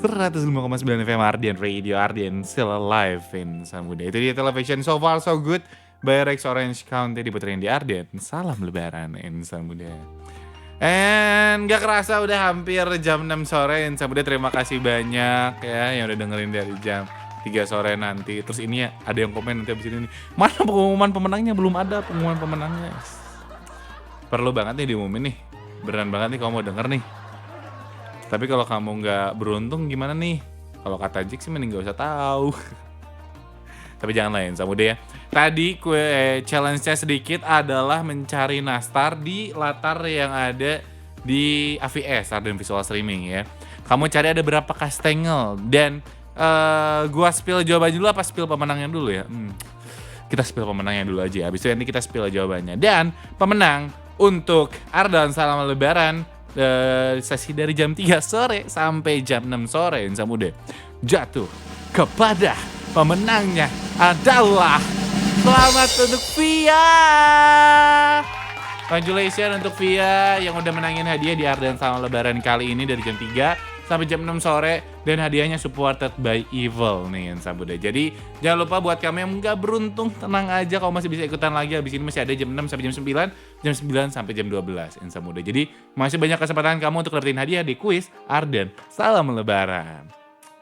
105,9 FM Ardian Radio, Ardian still alive in Samuda. Itu dia Television So Far So Good by Rex Orange County diputerin di Ardian. Salam lebaran in Samuda. And gak kerasa udah hampir jam 6 sore in Samuda. Terima kasih banyak ya yang udah dengerin dari jam 3 sore nanti. Terus ini ya ada yang komen nanti abis ini nih, mana pengumuman pemenangnya? Belum ada pengumuman pemenangnya. Perlu banget nih diumumin nih. Beneran banget nih kalau mau denger nih. Tapi kalau kamu nggak beruntung gimana nih? Kalau kata Jik sih mending gak usah tahu. Tapi jangan lain Samuda ya. Tadi challenge-nya sedikit adalah mencari nastar di latar yang ada di AVS, Ardian Visual Streaming ya. Kamu cari ada berapa kastengel dan gua spill jawabannya dulu apa spill pemenangnya dulu ya? Kita spill pemenangnya dulu aja. Habis itu nanti kita spill jawabannya. Dan pemenang untuk Ardan Salam Lebaran sesi dari jam 3 sore sampai jam 6 sore Samuda jatuh kepada pemenangnya adalah selamat untuk Via. Congratulations untuk Via yang udah menangin hadiah di Ardan Salam Lebaran kali ini dari jam 3 sampai jam 6 sore dan hadiahnya supported by Evil nih Samuda. Jadi jangan lupa buat kamu yang nggak beruntung, tenang aja kamu masih bisa ikutan lagi. Habis ini masih ada jam 6 sampai jam 9, jam 9 sampai jam 12 Samuda. Jadi masih banyak kesempatan kamu untuk dapetin hadiah di kuis Ardan Salam Lebaran.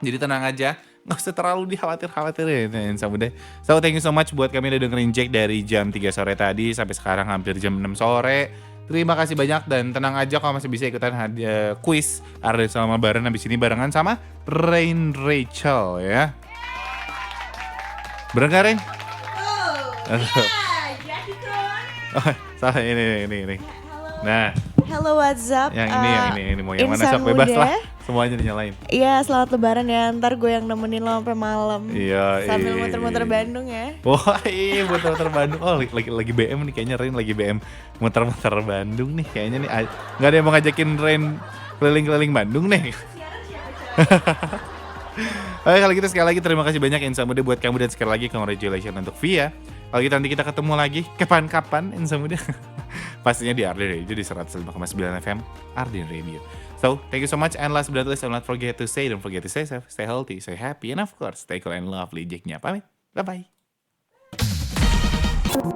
Jadi tenang aja, nggak usah terlalu dikhawatir-khawatirin Samuda. So thank you so much buat kami udah dengerin Jack dari jam 3 sore tadi sampai sekarang hampir jam 6 sore. Terima kasih banyak dan tenang aja kalau masih bisa ikutan hadiah kuis Ardan Salam Lebaran habis ini barengan sama Rain Rachel ya. Bener gak Rain? Oh, iya, jadi kan. Oh, salah ini. Nah, Hello, what's up? yang ini mau yang mana sok bebas lah. Semuanya dinyalain. Iya, selamat lebaran ya. Ntar gue yang nemenin lo sampai malam. Iya. Sambil muter-muter Bandung ya. Wah, iya muter-muter Bandung. Oh, lagi BM nih kayaknya Rain lagi BM muter-muter Bandung nih kayaknya nih. Enggak ada yang mau ngajakin Rain keliling-keliling Bandung nih. Oke, kalau gitu sekali lagi terima kasih banyak Samuda buat kamu dan sekali lagi congratulations untuk Via. Kalau gitu nanti kita ketemu lagi kapan-kapan Samuda. Pastinya di Ardian Radio di 105,9 FM Ardian Radio. So, thank you so much and last but not least, don't forget to stay safe, stay healthy, stay happy, and of course, stay cool and lovely. Jacknya pamit. Bye-bye.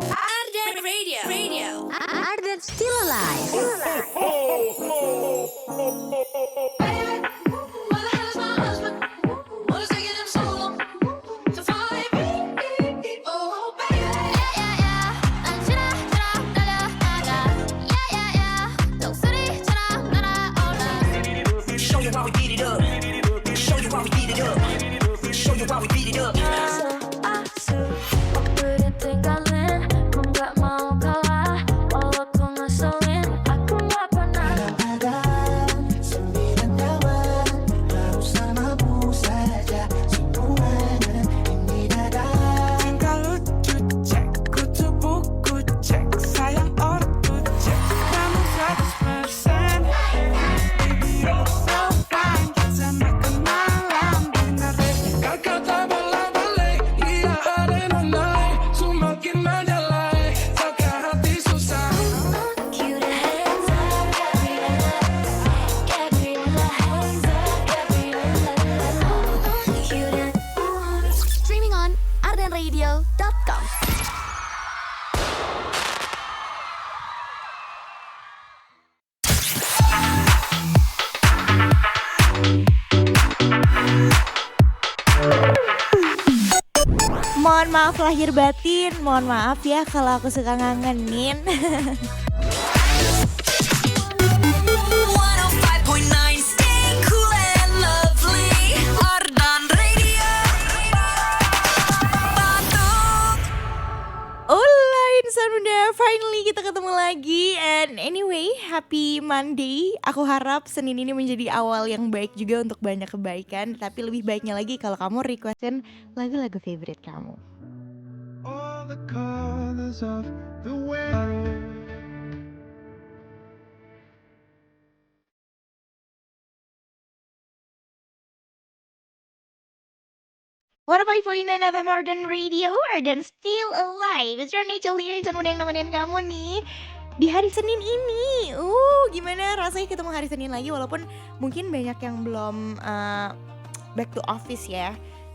Ardian Radio. Ardian still alive. ardenradio.com. Mohon maaf lahir batin, mohon maaf ya kalau aku suka ngangenin. 105.9 stay cool and lovely. Ardan Radio. Batuk. Hola insan muda, finally kita ketemu lagi. And anyway, happy Monday. Aku harap Senin ini menjadi awal yang baik juga untuk banyak kebaikan. Tapi lebih baiknya lagi kalau kamu requestin lagu-lagu favorite kamu. All the colors of the wind. 105.9 FM Ardan Radio, Ardan still alive. It's your Rachel here, insan muda yang nemenin kamu nih di hari Senin ini. Gimana rasanya ketemu hari Senin lagi, walaupun mungkin banyak yang belum back to office ya.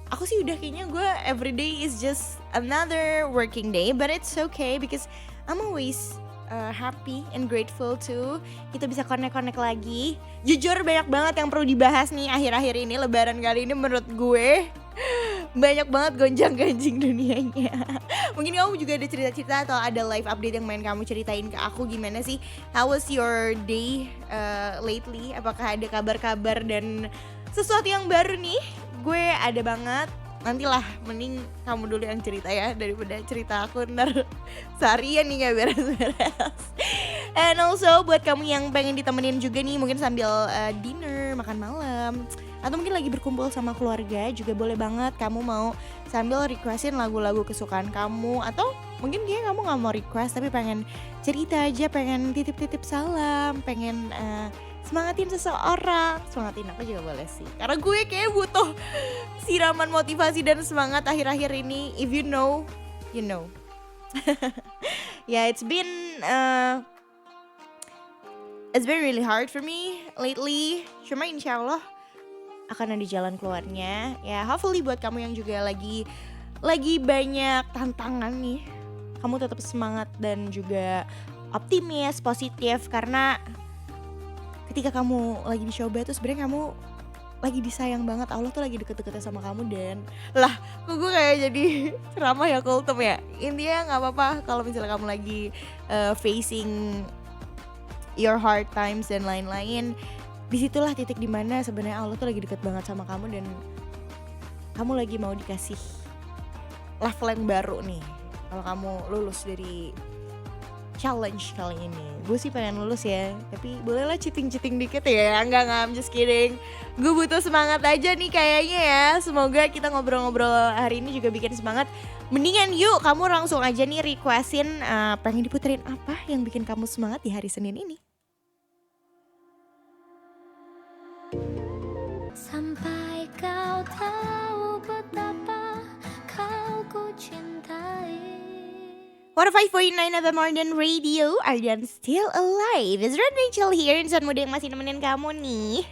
Aku sih udah kayaknya gue everyday is just another working day, but it's okay because I'm always happy and grateful too. Kita bisa connect lagi. Jujur banyak banget yang perlu dibahas nih akhir-akhir ini, lebaran kali ini menurut gue. Banyak banget gonjang-ganjing dunianya. Mungkin kamu juga ada cerita-cerita atau ada live update yang main kamu ceritain ke aku gimana sih? How was your day lately? Apakah ada kabar-kabar dan sesuatu yang baru nih? Gue ada banget. Nantilah mending kamu dulu yang cerita ya daripada cerita aku ntar seharian nih gak beres-beres. And also buat kamu yang pengen ditemenin juga nih mungkin sambil dinner, makan malam, atau mungkin lagi berkumpul sama keluarga juga boleh banget. Kamu mau sambil requestin lagu-lagu kesukaan kamu, atau mungkin kayak kamu gak mau request tapi pengen cerita aja, pengen titip-titip salam, pengen semangatin seseorang, semangatin aku juga boleh sih. Karena gue kayak butuh siraman motivasi dan semangat akhir-akhir ini. If you know, you know. Yeah, it's been really hard for me lately. Cuma insya Allah akan ada jalan keluarnya. Ya, hopefully buat kamu yang juga lagi banyak tantangan nih, kamu tetap semangat dan juga optimis, positif, karena ketika kamu lagi dicoba tuh sebenarnya kamu lagi disayang banget. Allah tuh lagi deket-deketnya sama kamu. Dan lah kok gue kayak jadi ceramah ya, kultum ya. Intinya gak apa-apa kalau misalnya kamu lagi facing your hard times dan lain-lain. Disitulah titik dimana sebenarnya Allah tuh lagi deket banget sama kamu dan kamu lagi mau dikasih level yang baru nih kalau kamu lulus dari challenge kali ini. Gue sih pengen lulus ya, tapi bolehlah cheating-cheating dikit ya. Enggak, I'm just kidding. Gue butuh semangat aja nih kayaknya ya. Semoga kita ngobrol-ngobrol hari ini juga bikin semangat. Mendingan yuk kamu langsung aja nih requestin pengen diputerin apa yang bikin kamu semangat di hari Senin ini. Sampai kau tahu betapa kau ku cintai. 105.9 FM Ardan Radio, Ardan Still Alive. It's Red Rachel here, insan muda yang masih nemenin kamu nih.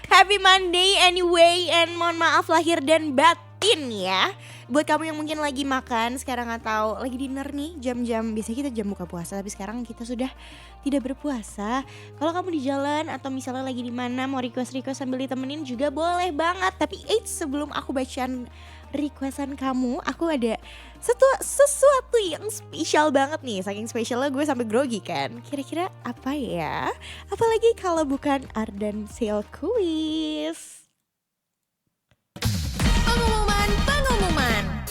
Happy Monday anyway, and mohon maaf lahir dan batin ya. Buat kamu yang mungkin lagi makan sekarang atau lagi dinner nih, jam-jam biasanya kita jam buka puasa, tapi sekarang kita sudah tidak berpuasa. Kalau kamu di jalan atau misalnya lagi di mana mau request sambil ditemenin juga boleh banget. Tapi sebelum aku bacaan requestan kamu, aku ada sesuatu yang spesial banget nih. Saking spesialnya gue sampai grogi kan. Kira-kira apa ya? Apalagi kalau bukan Ardan Sale Quiz. Pengumuman.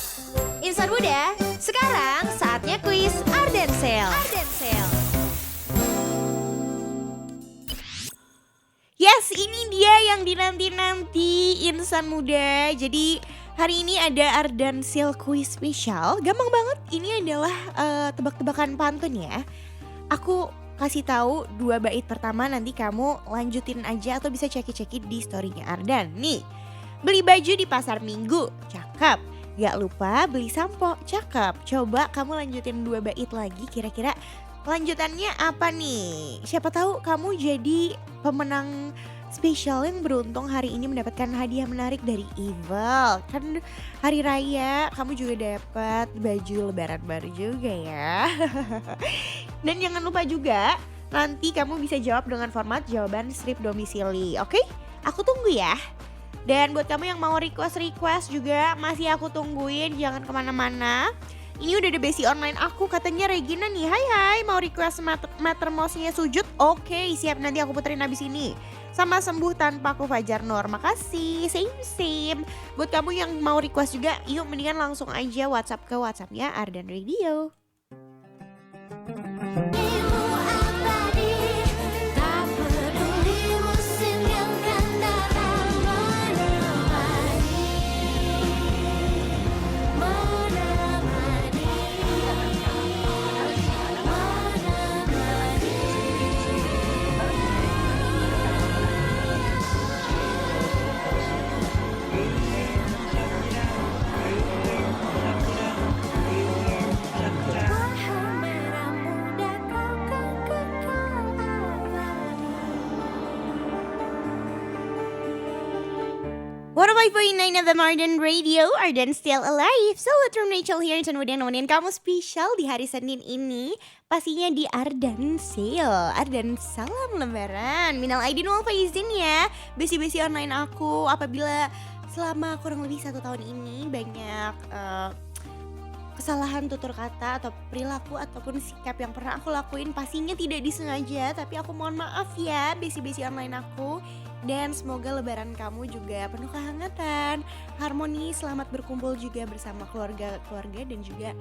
Insan muda, sekarang saatnya kuis Ardan Sale. Yes, ini dia yang dinanti-nanti insan muda. Jadi hari ini ada Ardan Sale Quiz spesial. Gampang banget, ini adalah tebak-tebakan pantun ya. Aku kasih tahu 2 bait pertama, nanti kamu lanjutin aja atau bisa cekit-cekit di story-nya Ardan. Nih, beli baju di pasar Minggu, cakep. Gak lupa beli sampo, cakep. Coba kamu lanjutin 2 bait lagi, kira-kira lanjutannya apa nih? Siapa tahu kamu jadi pemenang spesial yang beruntung hari ini mendapatkan hadiah menarik dari Evil. Kan hari raya kamu juga dapat baju lebaran baru juga ya. Dan jangan lupa juga nanti kamu bisa jawab dengan format jawaban strip domisili. Oke? Aku tunggu ya. Dan buat kamu yang mau request juga masih aku tungguin, jangan kemana-mana. Ini udah ada besi online aku, katanya Regina nih. Hai mau request Matter Mouse-nya Sujud. Oke, siap, nanti aku puterin abis ini. Sama Sembuh Tanpa Aku Fajar Nur. Makasih, same. Buat kamu yang mau request juga, yuk mendingan langsung aja WhatsApp ke WhatsApp-nya Ardan Radio. 105.9 FM Arden Radio, Arden still alive. So from Rachel here, dan udah nemenin kamu spesial di hari Senin ini. Pastinya di Arden Sale, Arden Salam Lebaran. Minal aidin wal faizin ya, besi-besi online aku. Apabila selama kurang lebih 1 tahun ini banyak kesalahan tutur kata atau perilaku ataupun sikap yang pernah aku lakuin, pastinya tidak disengaja, tapi aku mohon maaf ya besi-besi online aku. Dan semoga lebaran kamu juga penuh kehangatan, harmoni, selamat berkumpul juga bersama keluarga-keluarga dan juga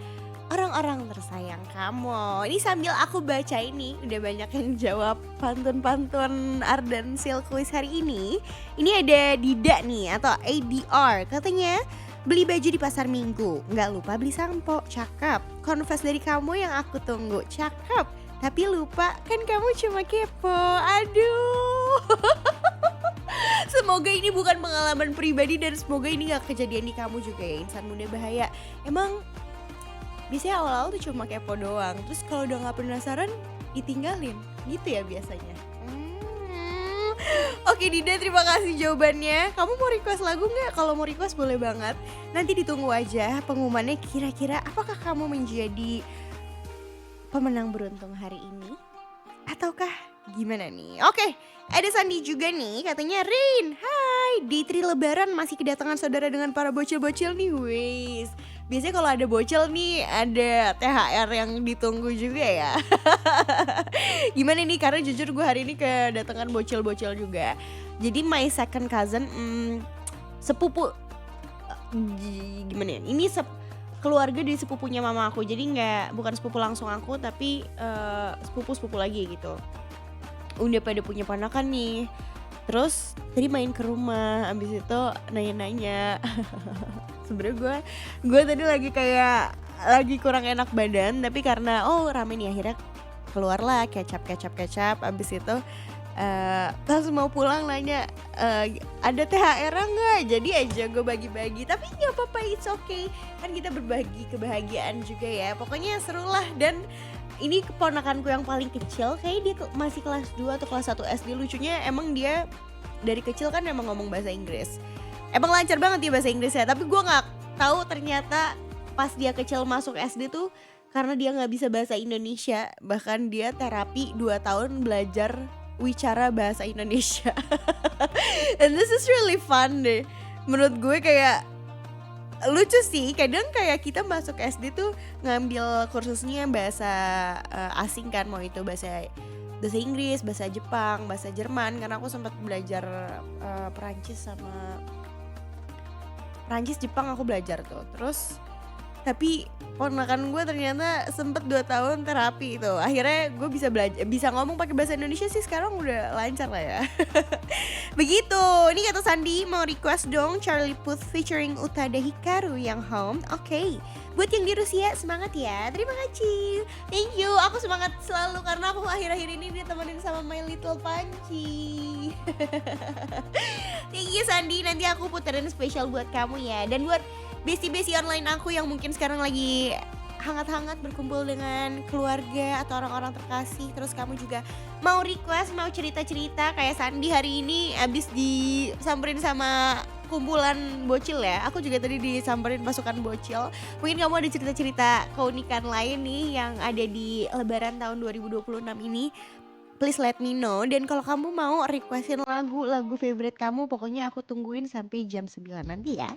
orang-orang tersayang kamu. Ini sambil aku baca ini, udah banyak yang jawab pantun-pantun Arden Sale Quiz hari ini. Ini ada Dida nih atau ADR, katanya beli baju di pasar minggu, nggak lupa beli sampo, cakep. Confess dari kamu yang aku tunggu, cakep. Tapi lupa kan kamu cuma kepo, aduh. Semoga ini bukan pengalaman pribadi dan semoga ini gak kejadian di kamu juga ya, insan muda bahaya. Emang biasanya awal-awal tuh cuma kepo doang, terus kalau udah gak penasaran ditinggalin, gitu ya biasanya. Oke Dida, terima kasih jawabannya. Kamu mau request lagu gak? Kalau mau request boleh banget. Nanti ditunggu aja pengumumannya, kira-kira apakah kamu menjadi pemenang beruntung hari ini? Ataukah gimana nih? Oke, ada Sandi juga nih, katanya Rin, hai, day 3 lebaran masih kedatangan saudara dengan para bocil-bocil nih, wes. Biasanya kalau ada bocil nih ada THR yang ditunggu juga ya. Gimana nih, karena jujur gue hari ini kedatangan bocil-bocil juga. Jadi my second cousin, sepupu, gimana ya, ini keluarga dari sepupunya mama aku. Jadi bukan sepupu langsung aku, tapi sepupu-sepupu lagi gitu. Udah pada punya ponakan nih. Terus tadi main ke rumah, abis itu nanya-nanya. Sebenernya gue tadi lagi kurang enak badan, tapi karena rame nih akhirnya keluarlah kecap. Abis itu pas mau pulang nanya ada THR nggak? Jadi aja gue bagi-bagi, tapi nggak apa-apa, it's okay. Kan kita berbagi kebahagiaan juga ya. Pokoknya seru lah. Dan ini keponakanku yang paling kecil, kayak dia masih kelas 2 atau kelas 1 SD. Lucunya emang dia dari kecil kan emang ngomong bahasa Inggris. Emang lancar banget dia bahasa Inggrisnya, tapi gue gak tahu ternyata pas dia kecil masuk SD tuh karena dia gak bisa bahasa Indonesia. Bahkan dia terapi 2 tahun belajar wicara bahasa Indonesia. And this is really fun deh. Menurut gue kayak lucu sih, kadang kayak kita masuk SD tuh ngambil kursusnya bahasa asing kan, mau itu bahasa Inggris, bahasa Jepang, bahasa Jerman. Karena aku sempat belajar Perancis, Jepang aku belajar tuh. Terus tapi ponakan gue ternyata sempet 2 tahun terapi itu. Akhirnya gue bisa ngomong pakai bahasa Indonesia sih, sekarang udah lancar lah ya. Begitu. Ini kata Sandi mau request dong Charlie Puth featuring Utada Hikaru yang Home. Oke. Buat yang di Rusia semangat ya. Terima kasih. Thank you. Aku semangat selalu karena aku akhir-akhir ini ditemenin sama My Little Panci. Thank you Sandi. Nanti aku puterin spesial buat kamu ya. Dan buat besti-besti online aku yang mungkin sekarang lagi hangat-hangat berkumpul dengan keluarga atau orang-orang terkasih, terus kamu juga mau request, mau cerita-cerita kayak Sandi hari ini abis disamperin sama kumpulan bocil ya. Aku juga tadi disamperin pasukan bocil. Mungkin kamu ada cerita-cerita keunikan lain nih yang ada di Lebaran tahun 2026 ini, please let me know. Dan kalau kamu mau requestin lagu favorite kamu, pokoknya aku tungguin sampai jam 9 nanti ya.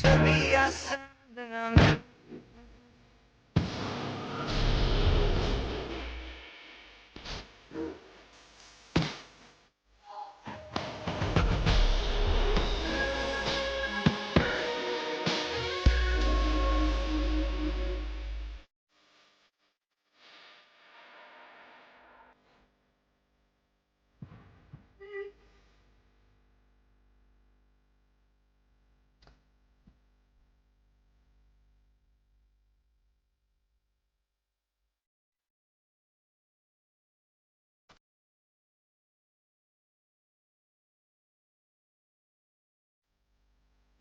Terbiasa dengan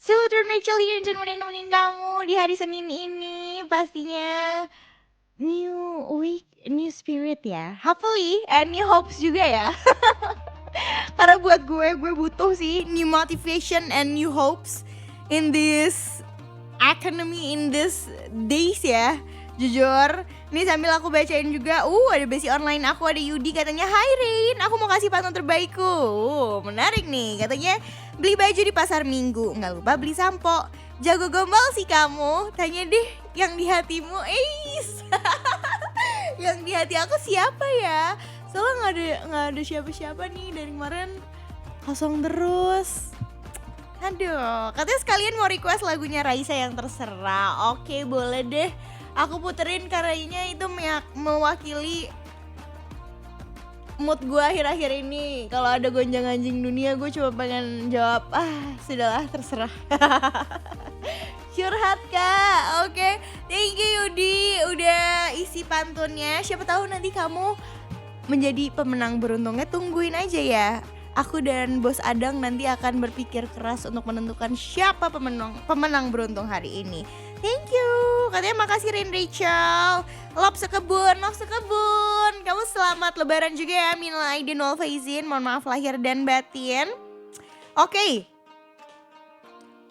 Silver Rachel here dan nemenin kamu di hari Senin ini. Pastinya new week, new spirit ya. Hopefully and new hopes juga ya. Karena buat gue butuh sih new motivation and new hopes in this economy, in this days ya. Jujur, ini sambil aku bacain juga, ada besi online aku, ada Yudi katanya, "Hai Rain, aku mau kasih pantun terbaikku." Menarik nih, katanya beli baju di pasar minggu, nggak lupa beli sampo. Jago gombal sih kamu, tanya deh yang di hatimu. Yang di hati aku siapa ya? Soalnya nggak ada siapa-siapa nih dari kemarin, kosong terus. Aduh, katanya sekalian mau request lagunya Raisa yang terserah. Oke, boleh deh. Aku puterin karena itu mewakili mood gue akhir-akhir ini. Kalau ada gonjang-ganjing dunia, gue cuma pengen jawab, sudahlah terserah. Curhat kak, oke. Thank you Yudi, udah isi pantunnya. Siapa tahu nanti kamu menjadi pemenang beruntungnya, tungguin aja ya. Aku dan Bos Adang nanti akan berpikir keras untuk menentukan siapa pemenang beruntung hari ini. Thank you. Katanya makasih Rain Rachel. Love sekebun. Kamu selamat lebaran juga ya. Minal aidin wal faizin. Mohon maaf lahir dan batin. Oke.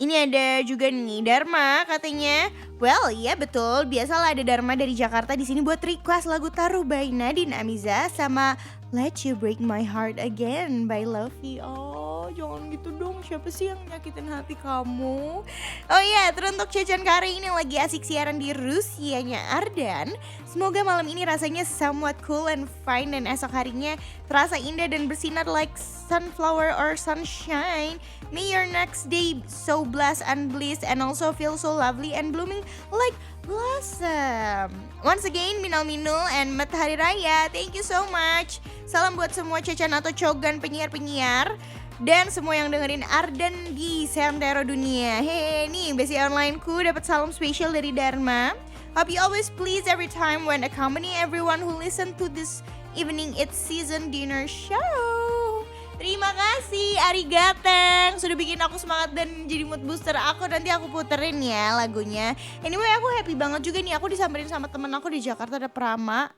Ini ada juga nih Dharma katanya. Well, iya betul. Biasalah ada Dharma dari Jakarta di sini buat request lagu Taruh by Nadine Amiza sama Let You Break My Heart Again by Lovey. Oh, jangan gitu dong. Siapa sih yang nyakitin hati kamu? Oh iya, teruntuk Cecen Kari ini lagi asik siaran di Rusianya Ardan. Semoga malam ini rasanya somewhat cool and fine dan esok harinya terasa indah dan bersinar like sunflower or sunshine. May your next day so blessed and bliss and also feel so lovely and blooming like blossom. Once again, minal minul and Mat Hari Raya. Thank you so much. Salam buat semua Cecen atau Cogan penyiar-penyiar dan semua yang dengerin Ardan di seantero dunia. Hey, nih besi onlineku dapat salam spesial dari Dharma. Hope you always please every time when accompany everyone who listen to this evening It's Season Dinner Show. Terima kasih Arigateng sudah bikin aku semangat dan jadi mood booster aku. Nanti aku puterin ya lagunya. Anyway, aku happy banget juga nih, aku disamperin sama temen aku di Jakarta, ada Prama.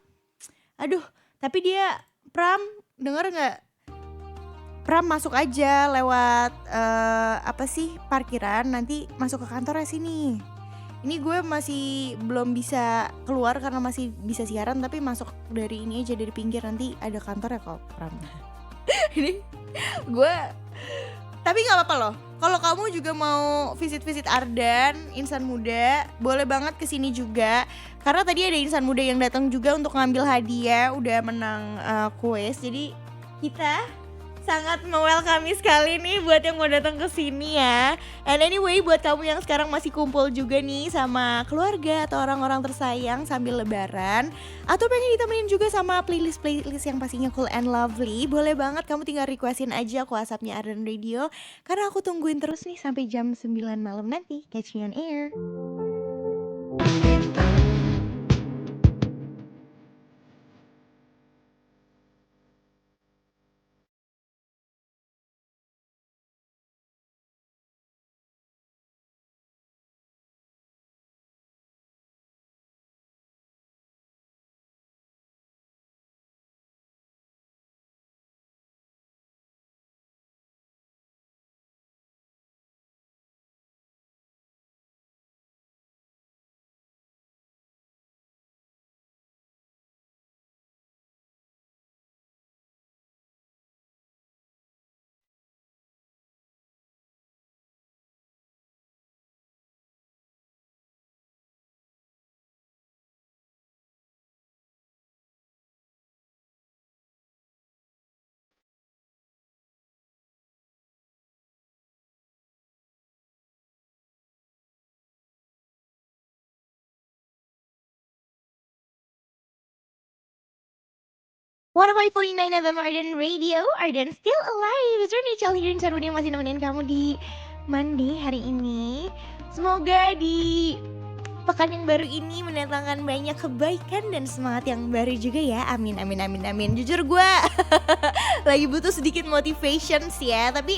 Aduh, tapi dia, Pram, denger gak? Pram masuk aja lewat parkiran, nanti masuk ke kantornya sini. Ini gue masih belum bisa keluar karena masih bisa siaran, tapi masuk dari ini aja, dari pinggir, nanti ada kantor ya kok Pram. Ini gue, tapi nggak apa-apa loh. Kalau kamu juga mau visit Ardan, Insan Muda, boleh banget kesini juga. Karena tadi ada Insan Muda yang datang juga untuk ngambil hadiah, udah menang kuis. Jadi kita sangat me-welcome sekali nih buat yang mau datang ke sini ya. And anyway, buat kamu yang sekarang masih kumpul juga nih sama keluarga atau orang-orang tersayang sambil lebaran, atau pengen ditemenin juga sama playlist yang pastinya cool and lovely, boleh banget kamu tinggal requestin aja ke WhatsApp-nya Ardan Radio. Karena aku tungguin terus nih sampai jam 9 malam nanti. Catch me on air. One of my 49 FM Ardan Radio, Ardan still alive. It's Rachel here, Insan Muda yang masih nemenin kamu di Monday hari ini. Semoga di pekan yang baru ini mendatangkan banyak kebaikan dan semangat yang baru juga ya. Amin, amin, amin, amin. Jujur gue lagi butuh sedikit motivation sih ya, tapi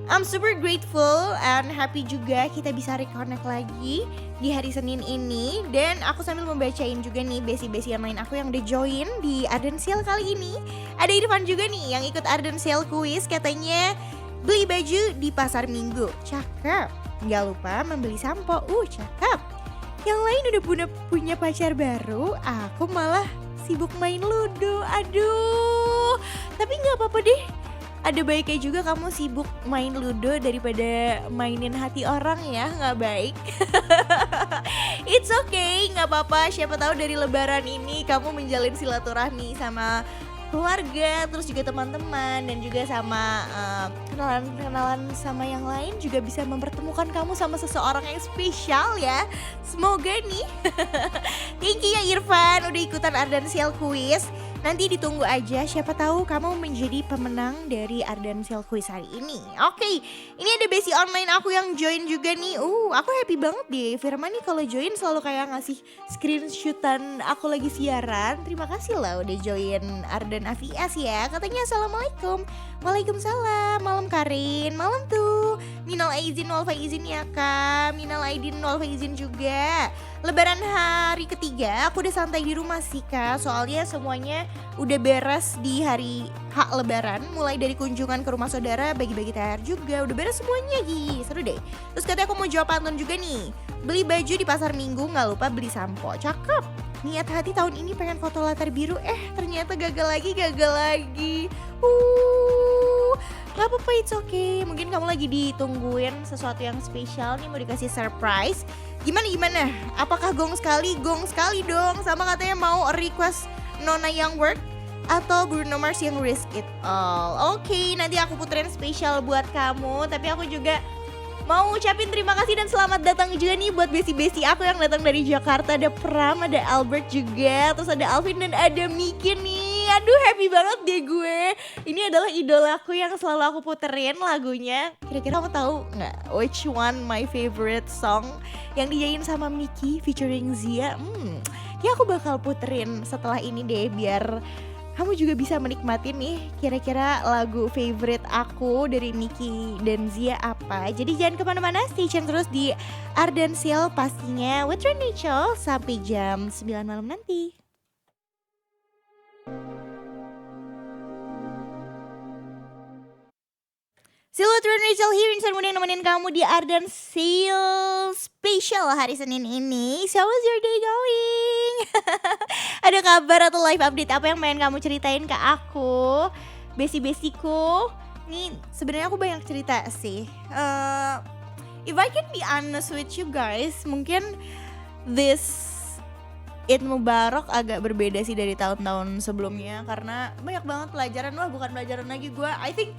I'm super grateful and happy juga kita bisa reconnect lagi di hari Senin ini. Dan aku sambil membacain juga nih besi-besi yang lain aku yang udah join di Arden Sale kali ini. Ada Irfan juga nih yang ikut Arden Sale quiz, katanya beli baju di pasar Minggu, cakep. Gak lupa membeli sampo, cakep. Yang lain udah punya pacar baru, aku malah sibuk main ludo. Aduh, tapi gak apa-apa deh. Ada baiknya juga kamu sibuk main ludo daripada mainin hati orang ya, gak baik. It's okay, gak apa-apa. Siapa tahu dari lebaran ini kamu menjalin silaturahmi sama keluarga, terus juga teman-teman, dan juga sama kenalan-kenalan sama yang lain juga bisa mempertemukan kamu sama seseorang yang spesial ya. Semoga nih. Thank you ya Irfan udah ikutan Arden Sale Quiz. Nanti ditunggu aja, siapa tahu kamu menjadi pemenang dari Arden Sale Quiz hari ini. Oke, ini ada besi online aku yang join juga nih. Aku happy banget deh. Firman nih kalau join selalu kayak ngasih screenshotan aku lagi siaran. Terima kasih lah udah join Arden Avias ya. Katanya assalamualaikum. Waalaikumsalam. Malam Karin. Malam tuh. Minal aizin wal faizin ya kak. Minal aidin wal faizin juga. Lebaran hari ketiga aku udah santai di rumah sih kak. Soalnya semuanya udah beres di hari hak lebaran. Mulai dari kunjungan ke rumah saudara, bagi-bagi THR juga. Udah beres semuanya Gi, seru deh. Terus katanya aku mau jawab pantun juga nih. Beli baju di pasar Minggu, gak lupa beli sampo, cakep. Niat hati tahun ini pengen foto latar biru, ternyata gagal lagi. Gak apa-apa, it's okay. Mungkin kamu lagi ditungguin sesuatu yang spesial nih, mau dikasih surprise. Gimana? Apakah gong sekali? Gong sekali dong. Sama katanya mau request Nona yang work atau Bruno Mars yang risk it all. Oke, nanti aku puterin spesial buat kamu. Tapi aku juga mau ucapin terima kasih dan selamat datang juga nih buat besi-besi aku yang datang dari Jakarta. Ada Pram, ada Albert juga, terus ada Alvin dan ada Miki nih. Aduh, happy banget deh gue. Ini adalah idolaku yang selalu aku puterin lagunya. Kira-kira kamu tahu nggak which one my favorite song yang dinyanyiin sama Miki featuring Zia? Ya aku bakal puterin setelah ini deh biar kamu juga bisa menikmati nih kira-kira lagu favorite aku dari Miki dan Zia apa. Jadi jangan kemana-mana, stay tune terus di Arden Sale pastinya with Rachel sampai jam 9 malam nanti. Silhouette Rachel here, Insan Muda yang nemenin kamu di Arden Sale Special hari Senin ini. So how's your day going? Ada kabar atau live update apa yang pengen kamu ceritain ke aku? Besi-besiku. Nih sebenarnya aku banyak cerita sih. If I can be honest with you guys, mungkin this Eid Mubarak agak berbeda sih dari tahun-tahun sebelumnya. Karena banyak banget pelajaran. Wah bukan pelajaran lagi, gue I think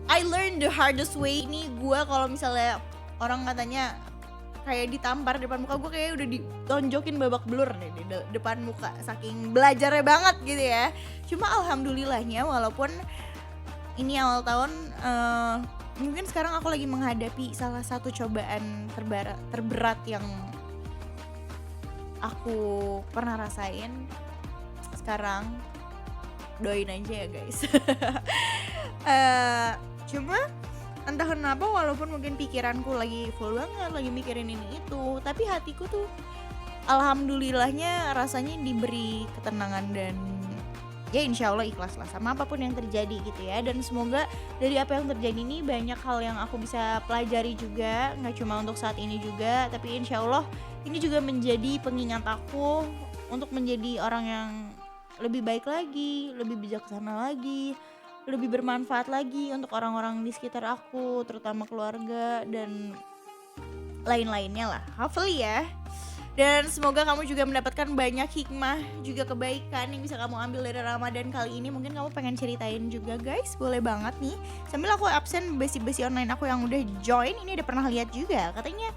I learned the hardest way. Ini gue kalau misalnya orang katanya kayak ditampar depan muka, gue kayak udah ditonjokin babak belur nih di depan muka. Saking belajarnya banget gitu ya. Cuma alhamdulillahnya walaupun ini awal tahun, mungkin sekarang aku lagi menghadapi salah satu cobaan terberat yang aku pernah rasain. Sekarang doain aja ya guys. Cuma entah kenapa walaupun mungkin pikiranku lagi full banget, lagi mikirin ini itu, tapi hatiku tuh alhamdulillahnya rasanya diberi ketenangan dan ya insya Allah ikhlas lah sama apapun yang terjadi gitu ya. Dan semoga dari apa yang terjadi ini banyak hal yang aku bisa pelajari juga, gak cuma untuk saat ini juga, tapi insya Allah ini juga menjadi pengingat aku untuk menjadi orang yang lebih baik lagi, lebih bijaksana lagi, lebih bermanfaat lagi untuk orang-orang di sekitar aku, terutama keluarga dan lain-lainnya lah. Hopefully ya. Dan semoga kamu juga mendapatkan banyak hikmah, juga kebaikan yang bisa kamu ambil dari Ramadan kali ini. Mungkin kamu pengen ceritain juga guys, boleh banget nih. Sambil aku absen besi-besi online aku yang udah join, ini udah pernah lihat juga. Katanya,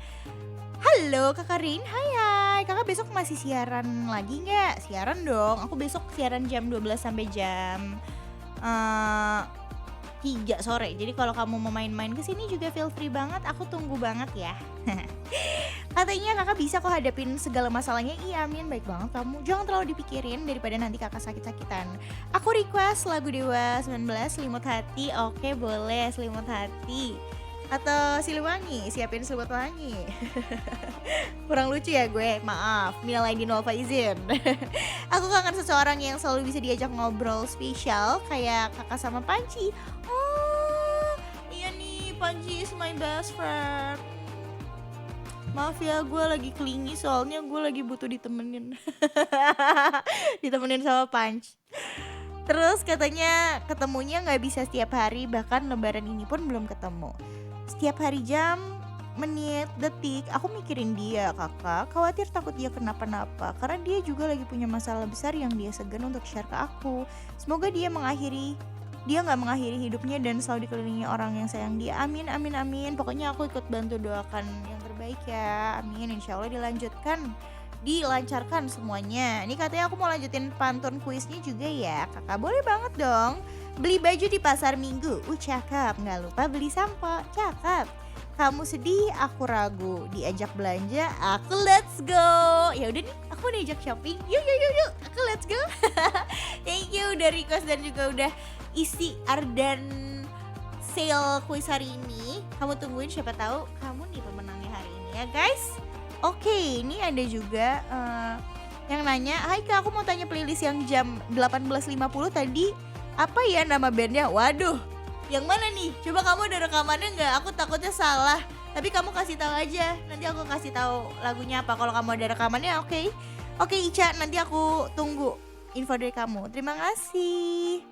halo Kakak Rin, hai, kakak besok masih siaran lagi gak? Siaran dong, aku besok siaran jam 12 sampai jam 3 sore. Jadi kalau kamu mau main-main kesini juga feel free banget, aku tunggu banget ya. Katanya kakak bisa kok hadapin segala masalahnya. Iya amin, baik banget kamu. Jangan terlalu dipikirin daripada nanti kakak sakit-sakitan. Aku request lagu Dewa 19 Selimut Hati. Oke boleh, Selimut Hati. Atau Siliwangi, siapin selimut wangi. Kurang lucu ya gue, maaf. Minal aidin wal faizin. Aku kangen seseorang yang selalu bisa diajak ngobrol spesial kayak kakak sama Panci. Oh, iya nih, Panci is my best friend. Maaf ya, gue lagi clingy soalnya gue lagi butuh ditemenin. Ditemenin sama Panci. Terus katanya ketemunya gak bisa setiap hari, bahkan lebaran ini pun belum ketemu. Setiap hari jam, menit, detik, aku mikirin dia kakak. Khawatir takut dia kenapa-napa, karena dia juga lagi punya masalah besar yang dia segan untuk share ke aku. Semoga dia gak mengakhiri hidupnya dan selalu dikelilingi orang yang sayang dia. Amin, amin, amin. Pokoknya aku ikut bantu doakan yang terbaik ya. Amin, insya Allah dilancarkan semuanya. Ini katanya aku mau lanjutin pantun kuisnya juga ya kakak. Boleh banget dong. Beli baju di pasar minggu, cakep. Gak lupa beli sampo, cakep. Kamu sedih, aku ragu. Diajak belanja, aku let's go. Ya udah nih, aku udah diajak shopping. Yuk, aku let's go. Thank you udah request dan juga udah isi Ardan sale kuis hari ini. Kamu tungguin, siapa tahu kamu nih pemenangnya hari ini ya guys. Oke, ini ada juga yang nanya, hai kak, aku mau tanya playlist yang jam 18.50 tadi apa ya nama bandnya? Waduh, yang mana nih? Coba kamu ada rekamannya nggak? Aku takutnya salah. Tapi kamu kasih tahu aja. Nanti aku kasih tahu lagunya apa. Kalau kamu ada rekamannya, oke. Oke Ica, nanti aku tunggu info dari kamu. Terima kasih.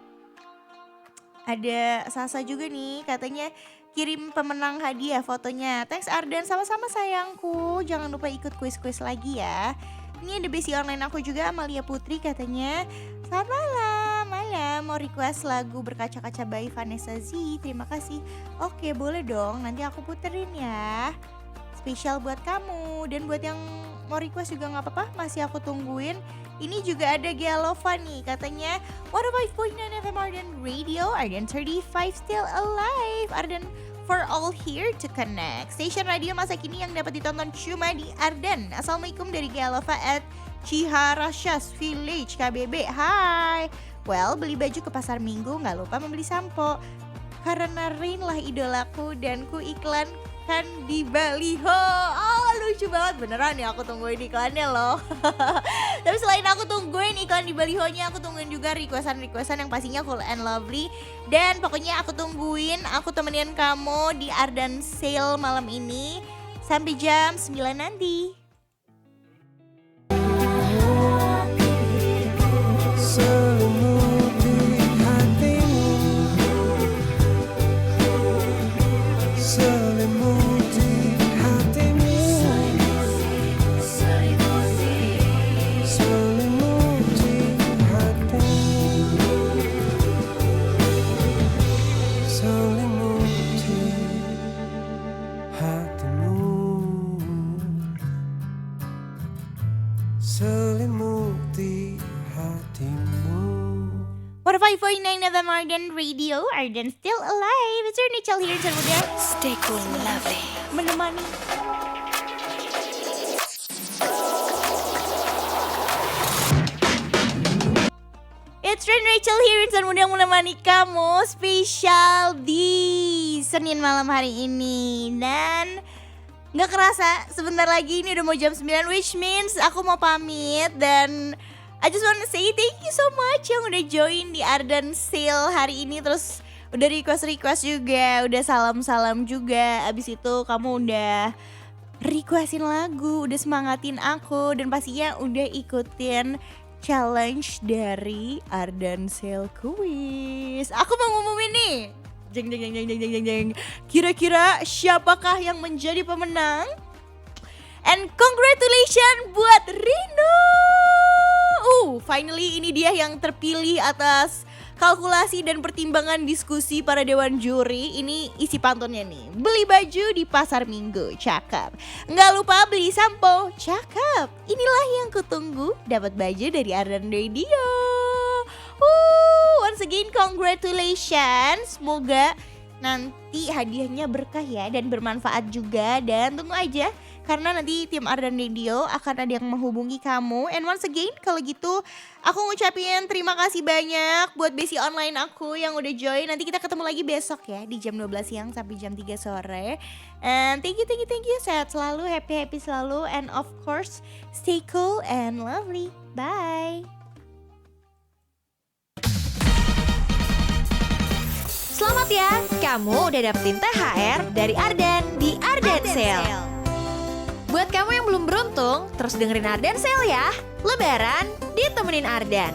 Ada Sasa juga nih, katanya kirim pemenang hadiah fotonya. Thanks Ardan, sama-sama sayangku. Jangan lupa ikut kuis-kuis lagi ya. Ini ada besi online aku juga, Amalia Putri katanya. Selamat malam, mau request lagu Berkaca-Kaca by Vanessa Z. Terima kasih. Oke, boleh dong, nanti aku puterin ya. Spesial buat kamu. Dan buat yang mau request juga gak apa-apa, masih aku tungguin. Ini juga ada Gialova nih, katanya 105.9 FM Ardan Radio, Ardan 35 still alive. Ardan for all here to connect. Station radio masa kini yang dapat ditonton cuma di Ardan. Assalamualaikum dari Gialova at Ciharashas Village KBB. Hai. Well, beli baju ke pasar minggu, gak lupa membeli sampo. Karena Rain lah idolaku dan ku iklankan di baliho. Oh, lucu banget, beneran ya, aku tungguin iklannya loh. Tapi selain aku tungguin iklan di balihonya, aku tungguin juga requestan yang pastinya cool and lovely. Dan pokoknya aku tungguin, aku temenin kamu di Ardan Sale malam ini sampai jam 9 nanti. Selimuti hatimu. 105.9 FM Ardan Radio, Ardan still alive. It's your Nichelle here in Samudra. Stay cool and lovely. Menemani. It's Rachel here in Samudra menemani kamu spesial di Senin malam hari ini. Dan gak kerasa sebentar lagi ini udah mau jam 9, which means aku mau pamit. Dan I just wanna say thank you so much yang udah join di Ardan Sale hari ini. Terus udah request juga, udah salam-salam juga. Abis itu kamu udah requestin lagu, udah semangatin aku. Dan pastinya udah ikutin challenge dari Ardan Sale Quiz. Aku mau ngumumin nih. Jeng. Kira-kira siapakah yang menjadi pemenang? And congratulations buat Rino. Finally ini dia yang terpilih atas kalkulasi dan pertimbangan diskusi para dewan juri. Ini isi pantunnya nih. Beli baju di pasar minggu, cakep. Nggak lupa beli sampo, cakep. Inilah yang kutunggu, dapat baju dari Ardan Radio. Once again congratulations. Semoga nanti hadiahnya berkah ya dan bermanfaat juga. Dan tunggu aja karena nanti tim Ardan Radio akan ada yang menghubungi kamu. And once again, kalau gitu aku ngucapin terima kasih banyak buat Besi online aku yang udah join. Nanti kita ketemu lagi besok ya di jam 12 siang sampai jam 3 sore. And thank you. Sehat selalu, happy selalu, and of course stay cool and lovely. Bye. Selamat ya, kamu udah dapetin THR dari Ardan di Ardan Sale. Buat kamu yang belum beruntung, terus dengerin Ardan Sale ya. Lebaran ditemenin Ardan.